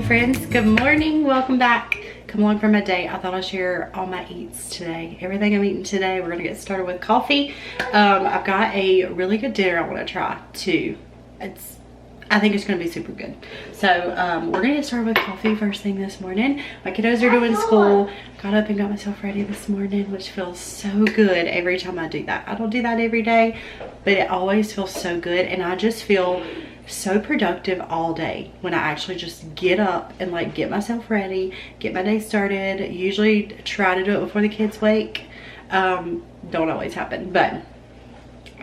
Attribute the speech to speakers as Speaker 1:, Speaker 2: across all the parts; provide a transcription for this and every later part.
Speaker 1: friends, good morning, welcome back. Come along for my day. I thought I'd share all my eats today, everything I'm eating today. We're gonna get started with coffee. I've got a really good dinner I want to try too. I think it's gonna be super good. So we're gonna get started with coffee first thing this morning. My kiddos are doing school. Got up and got myself ready this morning, which feels so good every time I do that. I don't do that every day, but it always feels so good, and I just feel so productive all day when I actually just get up and like get myself ready, get my day started. Usually try to do it before the kids wake. Don't always happen, but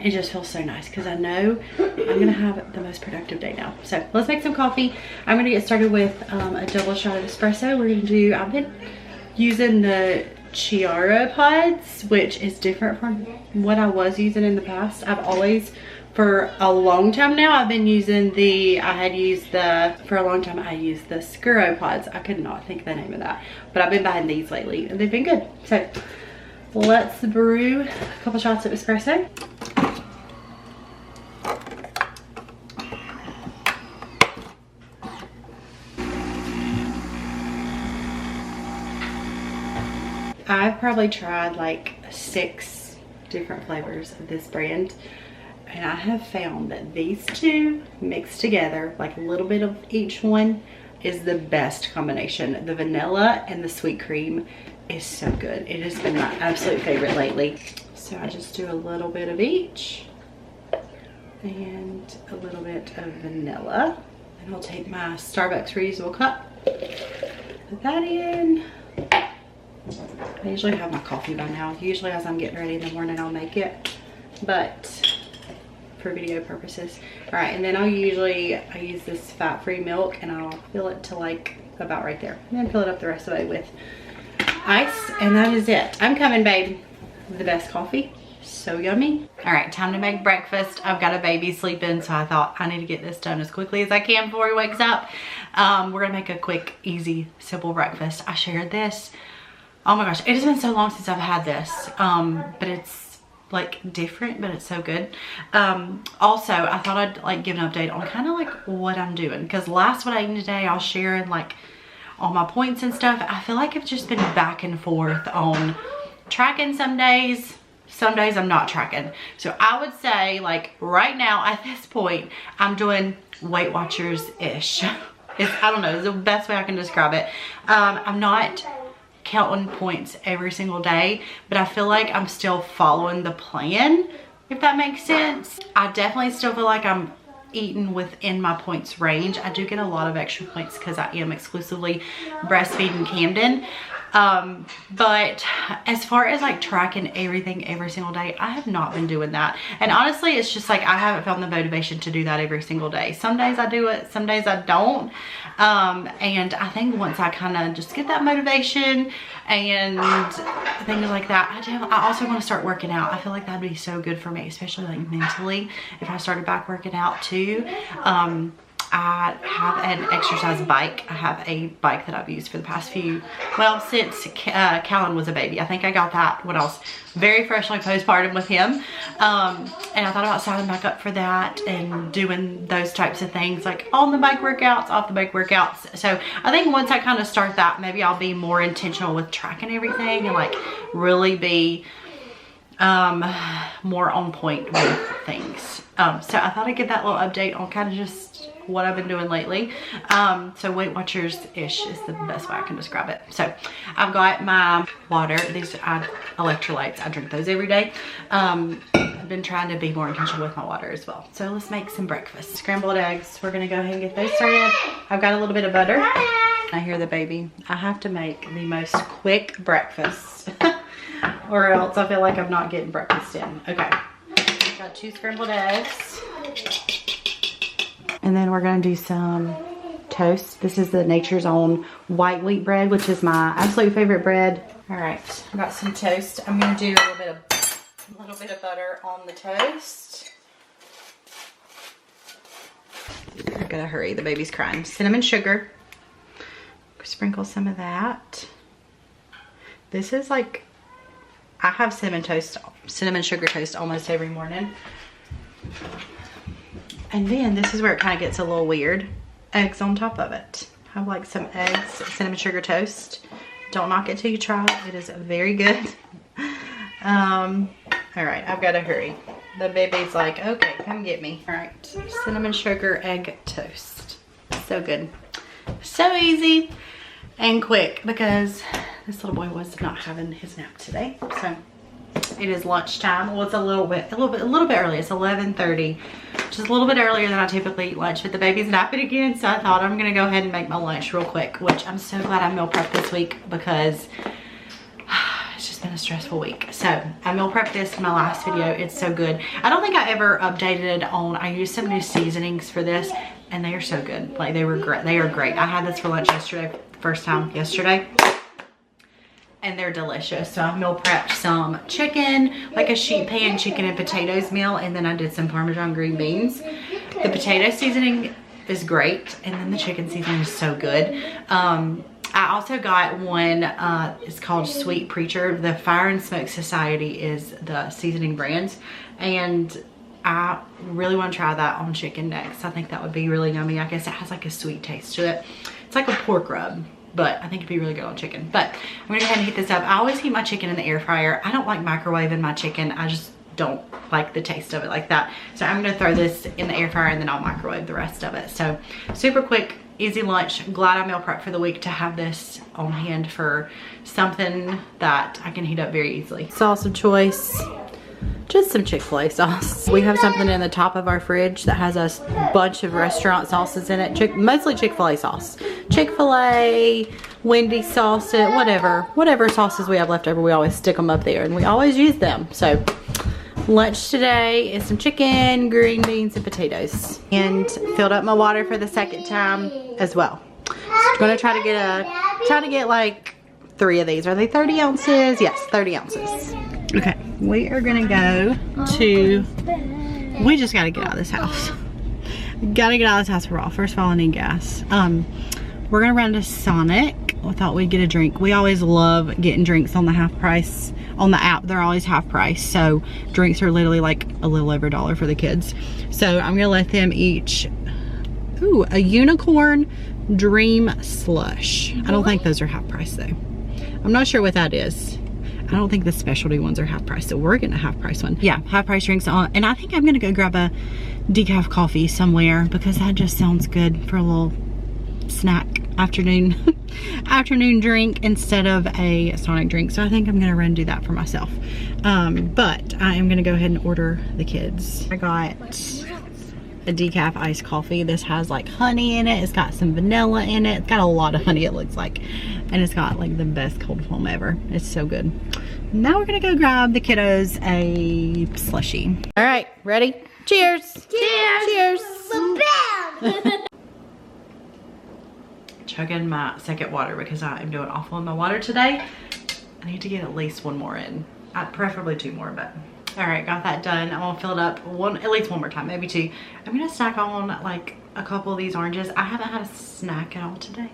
Speaker 1: it just feels so nice because I know I'm gonna have the most productive day now. So let's make some coffee. I'm gonna get started with a double shot of espresso. I've been using the Chiara pods, which is different from what I was using in the past. For a long time now, I've been using I used the Scuro pods. I could not think of the name of that, but I've been buying these lately and they've been good. So let's brew a couple shots of espresso. I've probably tried like 6 different flavors of this brand, and I have found that these two mixed together, like a little bit of each one, is the best combination. The vanilla and the sweet cream is so good. It has been my absolute favorite lately. So I just do a little bit of each and a little bit of vanilla. And I'll take my Starbucks reusable cup, put that in. I usually have my coffee by now. Usually as I'm getting ready in the morning, I'll make it, but for video purposes. All right, and then I use this fat-free milk, and I'll fill it to like about right there, and then fill it up the rest of the way with ice, and that is it. I'm coming, babe, with the best coffee. So yummy. All right, time to make breakfast. I've got a baby sleeping, so I thought I need to get this done as quickly as I can before he wakes up. We're gonna make a quick, easy, simple breakfast. I shared this. Oh my gosh, it has been so long since I've had this, but it's like different, but it's so good. Also, I thought I'd like give an update on kind of like what I'm doing, because last what I ate today, I was sharing like all my points and stuff. I feel like I've just been back and forth on tracking some days I'm not tracking. So I would say like right now at this point, I'm doing Weight Watchers-ish. I don't know, it's the best way I can describe it. I'm not counting points every single day, but I feel like I'm still following the plan, if that makes sense. I definitely still feel like I'm eating within my points range. I do get a lot of extra points because I am exclusively breastfeeding Camden, but as far as like tracking everything every single day, I have not been doing that. And honestly, it's just like I haven't found the motivation to do that every single day. Some days I do it, some days I don't. And I think once I kind of just get that motivation and things like that, I also want to start working out. I feel like that'd be so good for me, especially like mentally, if I started back working out too. I have an exercise bike. I have a bike that I've used for the past since Callan was a baby. I think I got that when I was very freshly postpartum with him. And I thought about signing back up for that and doing those types of things, like on the bike workouts, off the bike workouts. So I think once I kind of start that, maybe I'll be more intentional with tracking everything and like really be more on point with things. So I thought I'd give that little update on kind of just what I've been doing lately. So Weight Watchers-ish is the best way I can describe it. So I've got my water. These electrolytes, I drink those every day. I've been trying to be more intentional with my water as well. So let's make some breakfast. Scrambled eggs. We're gonna go ahead and get those started. I've got a little bit of butter. I hear the baby. I have to make the most quick breakfast or else I feel like I'm not getting breakfast in. Okay, got 2 scrambled eggs. And then we're gonna do some toast. This is the Nature's Own white wheat bread, which is my absolute favorite bread. All right, I got some toast. I'm gonna do a little bit of butter on the toast. I gotta hurry, the baby's crying. Cinnamon sugar. Sprinkle some of that. This is like, I have cinnamon sugar toast almost every morning. And then this is where it kind of gets a little weird. Eggs on top of it. have like some eggs, cinnamon sugar toast. Don't knock it till you try it. It is very good. All right, I've got to hurry. The baby's like, okay, come get me. All right, cinnamon sugar egg toast. So good. So easy and quick because this little boy was not having his nap today. So it is lunchtime. Well, it's a little bit early. It's 11:30, just a little bit earlier than I typically eat lunch, but the baby's napping again, so I thought I'm gonna go ahead and make my lunch real quick, which I'm so glad I meal prepped this week because it's just been a stressful week. So I meal prepped this in my last video. It's so good. I don't think I ever updated on, I used some new seasonings for this and they are so good. Like they were great. They are great. I had this for lunch yesterday, first time yesterday. And they're delicious. So I meal prepped some chicken, like a sheet pan chicken and potatoes meal, and then I did some Parmesan green beans. The potato seasoning is great, and then the chicken seasoning is so good. I also got one, it's called Sweet Preacher. The Fire and Smoke Society is the seasoning brand, and I really want to try that on chicken next. I think that would be really yummy. I guess it has like a sweet taste to it. It's like a pork rub, but I think it'd be really good on chicken. But I'm gonna go ahead and heat this up. I always heat my chicken in the air fryer. I don't like microwaving my chicken. I just don't like the taste of it like that. So I'm gonna throw this in the air fryer and then I'll microwave the rest of it. So super quick, easy lunch. Glad I meal prepped for the week to have this on hand for something that I can heat up very easily. Sauce of choice, just some Chick-fil-A sauce. We have something in the top of our fridge that has a bunch of restaurant sauces in it. Mostly Chick-fil-A sauce. Chick-fil-A, Wendy's sauce, whatever sauces we have left over, we always stick them up there and we always use them. So lunch today is some chicken, green beans, and potatoes. And filled up my water for the second time as well. So I'm gonna try to get like 3 of these. Are they 30 ounces? Yes, 30 ounces. Okay, we are gonna go to, we just gotta get out of this house. Gotta get out of this house for all. First of all, I need gas. We're gonna run to Sonic. I thought we'd get a drink. We always love getting drinks on the half price. On the app, they're always half price. So drinks are literally like a little over $1 for the kids. So I'm gonna let them each, ooh, a unicorn dream slush. I don't think those are half price though. I'm not sure what that is. I don't think the specialty ones are half price, so we're getting a half price one. Yeah, half price drinks on, and I think I'm gonna go grab a decaf coffee somewhere because that just sounds good for a little snack afternoon drink instead of a Sonic drink. So I think I'm gonna run and do that for myself. But I am gonna go ahead and order the kids. I got a decaf iced coffee. This has like honey in it. It's got some vanilla in it. It's got a lot of honey, it looks like. And it's got like the best cold foam ever. It's so good. Now we're gonna go grab the kiddos a slushie. All right, ready? Cheers. Cheers. Cheers. Chugging my second water because I am doing awful in my water today. I need to get at least 1 more in. Preferably 2 more, but. All right, got that done. I'm gonna fill it up at least 1 more time, maybe 2. I'm gonna snack on like a couple of these oranges. I haven't had a snack at all today,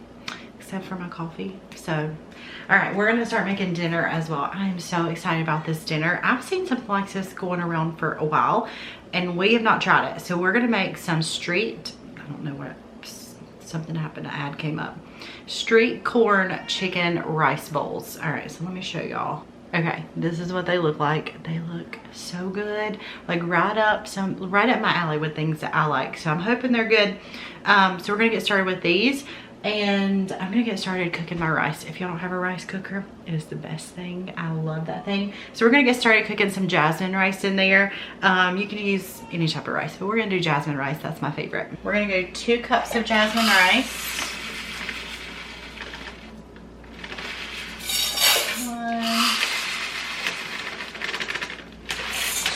Speaker 1: except for my coffee. So, all right, we're gonna start making dinner as well. I am so excited about this dinner. I've seen something like this going around for a while, and we have not tried it. So we're gonna make some street, I don't know what, something happened, an ad came up. Street corn chicken rice bowls. All right, so let me show y'all. Okay, this is what they look like. They look so good, like right up my alley with things that I like. So I'm hoping they're good. So we're gonna get started with these, and I'm gonna get started cooking my rice. If y'all don't have a rice cooker, it is the best thing. I love that thing. So we're gonna get started cooking some jasmine rice in there. You can use any type of rice, but we're gonna do jasmine rice. That's my favorite. We're gonna go 2 cups of jasmine rice.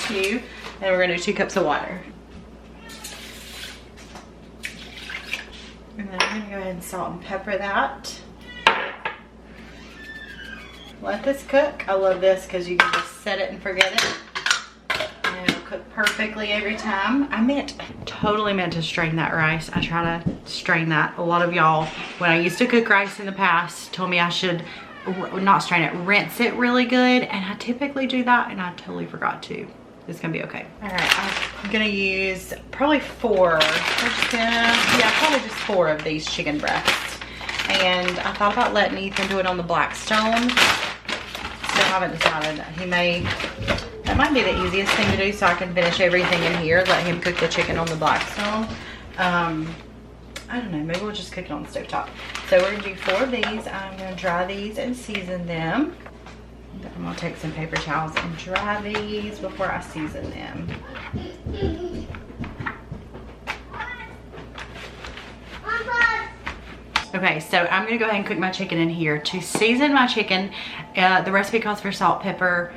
Speaker 1: 2, and we're gonna do 2 cups of water. And then I'm gonna go ahead and salt and pepper that. Let this cook. I love this because you can just set it and forget it. And it'll cook perfectly every time. I totally meant to strain that rice. I try to strain that. A lot of y'all, when I used to cook rice in the past, told me I should not strain it, rinse it really good. And I typically do that, and I totally forgot to. It's gonna be okay. All right, I'm gonna use probably 4. Probably just 4 of these chicken breasts. And I thought about letting Ethan do it on the Blackstone. Still haven't decided. That might be the easiest thing to do, so I can finish everything in here. Let him cook the chicken on the Blackstone. I don't know, maybe we'll just cook it on the stovetop. So we're gonna do 4 of these. I'm gonna dry these and season them. I'm gonna take some paper towels and dry these before I season them. Okay, so I'm gonna go ahead and cook my chicken in here. To season my chicken, the recipe calls for salt, pepper,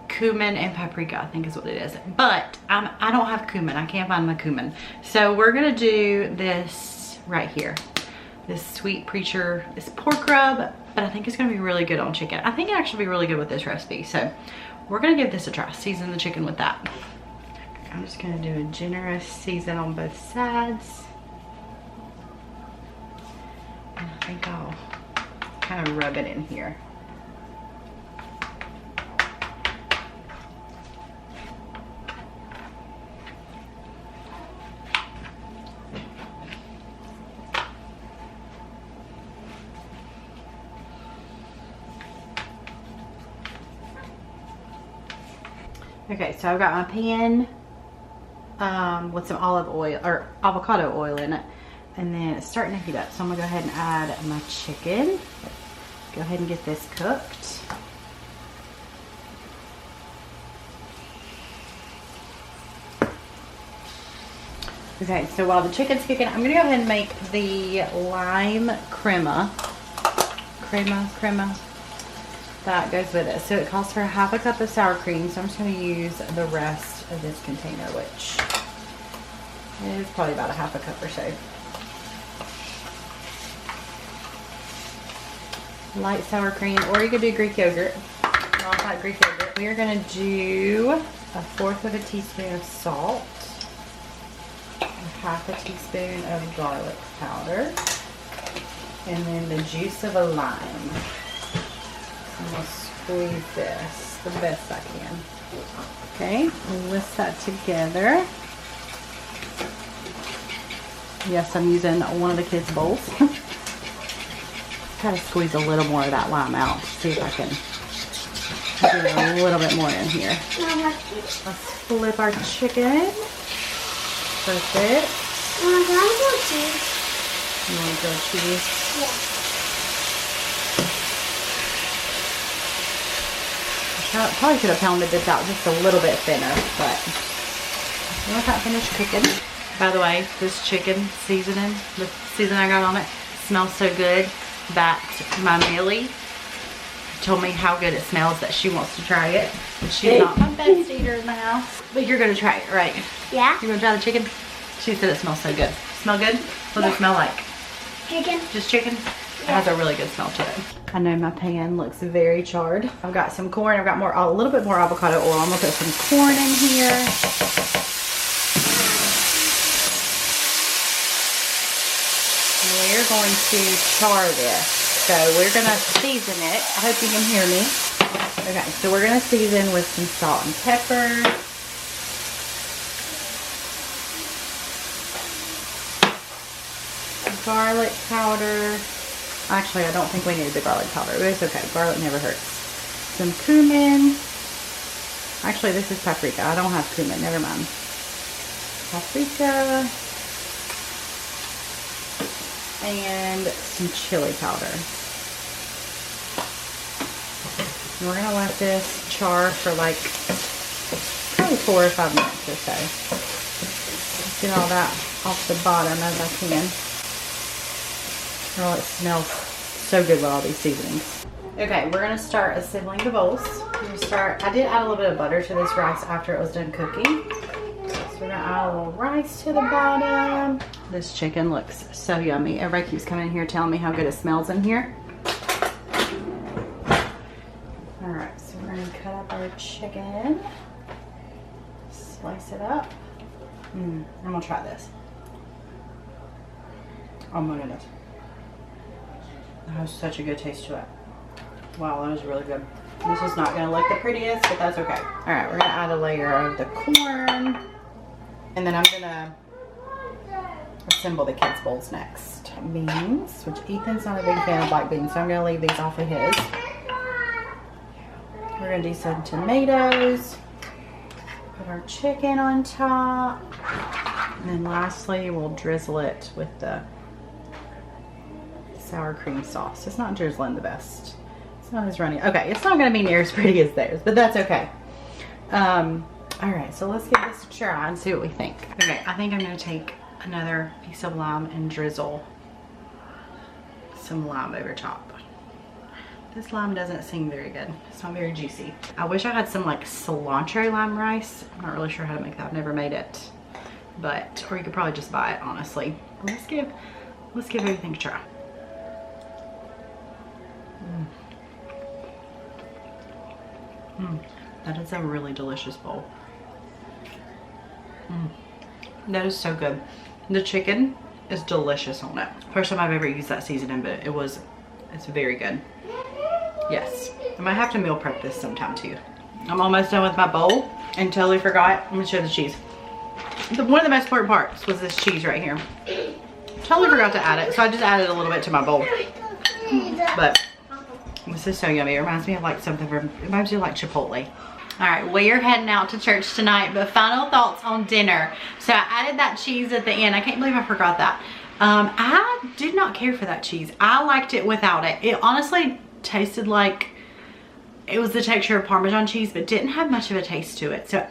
Speaker 1: cumin, and paprika, I think is what it is. But I don't have cumin. I can't find my cumin. So we're gonna do this right here. This Sweet Preacher, this pork rub, but I think it's gonna be really good on chicken. I think it actually be really good with this recipe. So we're gonna give this a try. Season the chicken with that. I'm just gonna do a generous season on both sides. And I think I'll kind of rub it in here. Okay, so I've got my pan with some olive oil or avocado oil in it, and then it's starting to heat up. So I'm gonna go ahead and add my chicken. Go ahead and get this cooked. Okay, so while the chicken's cooking, I'm gonna go ahead and make the lime crema that goes with it. So it calls for 1/2 cup of sour cream. So I'm just going to use the rest of this container, which is probably about 1/2 cup or so. Light sour cream, or you could do Greek yogurt. I like Greek yogurt. We are going to do 1/4 of a teaspoon of salt, 1/2 a teaspoon of garlic powder, and then the juice of a lime. I'm going to squeeze this the best I can. Okay, whisk that together. Yes, I'm using one of the kids' bowls. Try to squeeze a little more of that lime out to see if I can get a little bit more in here. Let's flip our chicken. Perfect.
Speaker 2: Can I grilled cheese?
Speaker 1: You want grilled cheese?
Speaker 2: Yeah.
Speaker 1: I probably could have pounded this out just a little bit thinner, but once that finished cooking. By the way, this chicken seasoning, the seasoning I got on it, smells so good that my Millie told me how good it smells that she wants to try it. And she's not my best eater in the house, but you're gonna try it, right?
Speaker 2: Yeah.
Speaker 1: You're gonna try the chicken? She said it smells so good. Smell good? What does it smell like?
Speaker 2: Chicken.
Speaker 1: Just chicken? It has a really good smell to it. I know my pan looks very charred. I've got some corn. I've got a little bit more avocado oil. I'm gonna put some corn in here. And we're going to char this. So we're gonna season it. I hope you can hear me. Okay, so we're gonna season with some salt and pepper. Garlic powder. Actually, I don't think we needed the garlic powder, but it's okay. Garlic never hurts. Some cumin. Actually, this is paprika. I don't have cumin. Never mind. Paprika. And some chili powder. And we're going to let this char for like probably 4 or 5 minutes or so. Get all that off the bottom as I can. Oh, it smells so good with all these seasonings. Okay, we're gonna start assembling the bowls. I did add a little bit of butter to this rice after it was done cooking. So we're gonna add a little rice to the bottom. This chicken looks so yummy. Everybody keeps coming in here telling me how good it smells in here. All right, so we're gonna cut up our chicken. Slice it up. I'm gonna try this. Oh my goodness. That has such a good taste to it. Wow, that was really good. This is not gonna look the prettiest, but that's okay. All right, we're gonna add a layer of the corn. And then I'm gonna assemble the kids' bowls next. Beans, which Ethan's not a big fan of black beans, so I'm gonna leave these off of his. We're gonna do some tomatoes. Put our chicken on top. And then lastly, we'll drizzle it with the sour cream sauce. It's not drizzling the best. It's not as runny. Okay, it's not gonna be near as pretty as theirs, but that's okay. All right, so let's give this a try and see what we think. Okay, I think I'm gonna take another piece of lime and drizzle some lime over top. This lime doesn't seem very good. It's not very juicy. I wish I had some like cilantro lime rice. I'm not really sure how to make that. I've never made it, but, or you could probably just buy it, honestly. Let's give everything a try. That is a really delicious bowl. That is so good. The chicken is delicious on it. First time I've ever used that seasoning, but it's very good. Yes, I might have to meal prep this sometime too. I'm almost done with my bowl and totally forgot. I'm gonna show the cheese. One of the most important parts was this cheese right here. Totally forgot to add it, so I just added a little bit to my bowl. But this is so yummy. It reminds me of like something from, it reminds me of like Chipotle. All right, we are heading out to church tonight, but final thoughts on dinner. So I added that cheese at the end. I can't believe I forgot that. I did not care for that cheese. I liked it without it. It honestly tasted like it was the texture of Parmesan cheese, but didn't have much of a taste to it. So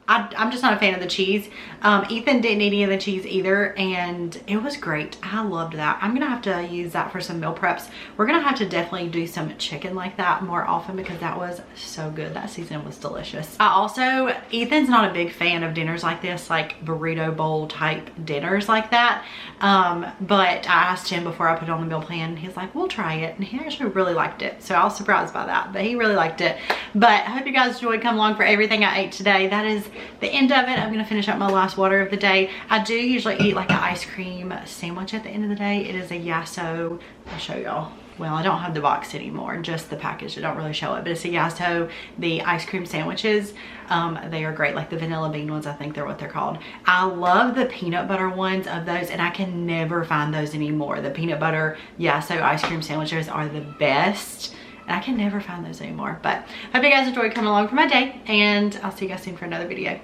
Speaker 1: I'm just not a fan of the cheese. Ethan didn't eat any of the cheese either, and it was great. I loved that. I'm gonna have to use that for some meal preps. We're gonna have to definitely do some chicken like that more often because that was so good. That season was delicious. Ethan's not a big fan of dinners like this, like burrito bowl type dinners like that. But I asked him before I put it on the meal plan. He's like, we'll try it. And he actually really liked it. So I was surprised by that, but he really liked it. But I hope you guys enjoyed. Come along for everything I ate today. That is the end of it. I'm gonna finish up my last water of the day. I do usually eat like an ice cream sandwich at the end of the day. It is a Yasso. I'll show y'all. Well, I don't have the box anymore, just the package. I don't really show it, but it's a Yasso, the ice cream sandwiches. They are great, like the vanilla bean ones, I think they're what they're called. I love the peanut butter ones of those, and I can never find those anymore. The peanut butter Yasso ice cream sandwiches are the best. And I can never find those anymore. But I hope you guys enjoyed coming along for my day, and I'll see you guys soon for another video.